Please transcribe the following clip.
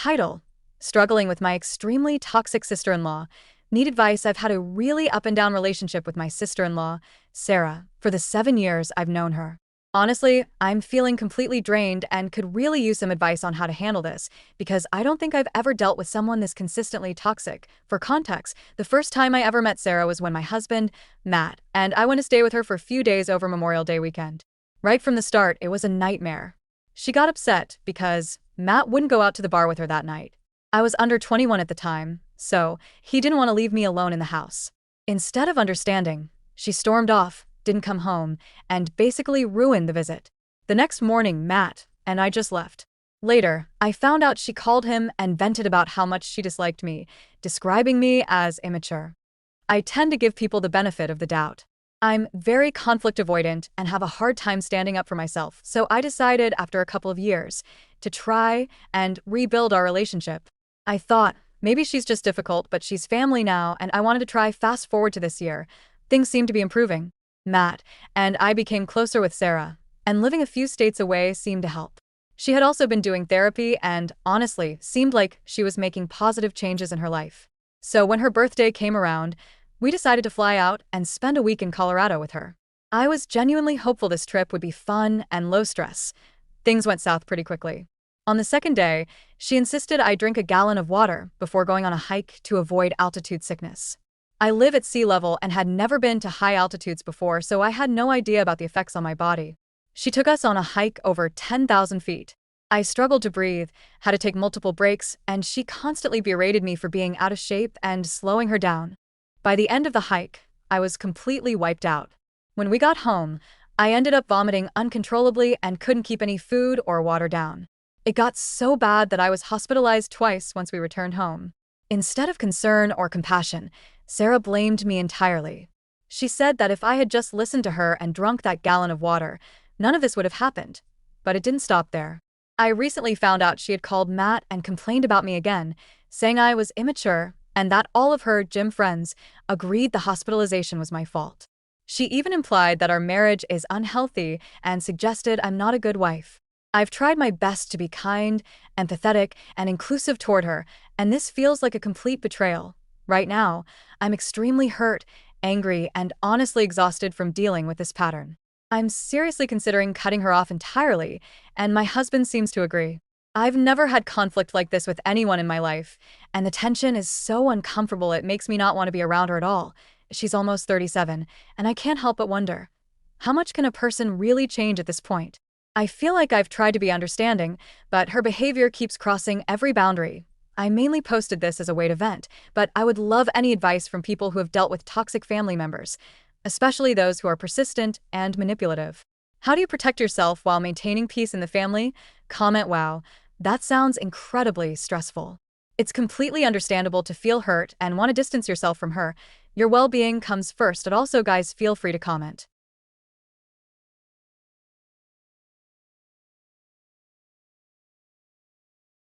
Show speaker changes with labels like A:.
A: Title: Struggling with my extremely toxic sister-in-law. Need advice. I've had a really up and down relationship with my sister-in-law, Sarah, for the 7 years I've known her. Honestly, I'm feeling completely drained and could really use some advice on how to handle this, because I don't think I've ever dealt with someone this consistently toxic. For context, the first time I ever met Sarah was when my husband, Matt, and I went to stay with her for a few days over Memorial Day weekend. Right from the start, it was a nightmare. She got upset because Matt wouldn't go out to the bar with her that night. I was under 21 at the time, so he didn't want to leave me alone in the house. Instead of understanding, she stormed off, didn't come home, and basically ruined the visit. The next morning, Matt and I just left. Later, I found out she called him and vented about how much she disliked me, describing me as immature. I tend to give people the benefit of the doubt. I'm very conflict avoidant and have a hard time standing up for myself, so I decided after a couple of years to try and rebuild our relationship. I thought, maybe she's just difficult, but she's family now, and I wanted to try. Fast forward to this year. Things seem to be improving. Matt and I became closer with Sarah, and living a few states away seemed to help. She had also been doing therapy and, honestly, seemed like she was making positive changes in her life. So when her birthday came around, we decided to fly out and spend a week in Colorado with her. I was genuinely hopeful this trip would be fun and low stress. Things went south pretty quickly. On the second day, she insisted I drink a gallon of water before going on a hike to avoid altitude sickness. I live at sea level and had never been to high altitudes before, so I had no idea about the effects on my body. She took us on a hike over 10,000 feet. I struggled to breathe, had to take multiple breaks, and she constantly berated me for being out of shape and slowing her down. By the end of the hike, I was completely wiped out. When we got home, I ended up vomiting uncontrollably and couldn't keep any food or water down. It got so bad that I was hospitalized twice once we returned home. Instead of concern or compassion, Sarah blamed me entirely. She said that if I had just listened to her and drunk that gallon of water, none of this would have happened. But it didn't stop there. I recently found out she had called Matt and complained about me again, saying I was immature and that all of her gym friends agreed the hospitalization was my fault. She even implied that our marriage is unhealthy and suggested I'm not a good wife. I've tried my best to be kind, empathetic, and inclusive toward her, and this feels like a complete betrayal. Right now, I'm extremely hurt, angry, and honestly exhausted from dealing with this pattern. I'm seriously considering cutting her off entirely, and my husband seems to agree. I've never had conflict like this with anyone in my life, and the tension is so uncomfortable it makes me not want to be around her at all. She's almost 37, and I can't help but wonder, how much can a person really change at this point? I feel like I've tried to be understanding, but her behavior keeps crossing every boundary. I mainly posted this as a way to vent, but I would love any advice from people who have dealt with toxic family members, especially those who are persistent and manipulative. How do you protect yourself while maintaining peace in the family? Comment: wow, that sounds incredibly stressful. It's completely understandable to feel hurt and want to distance yourself from her. Your well-being comes first, and also, guys, feel free to comment.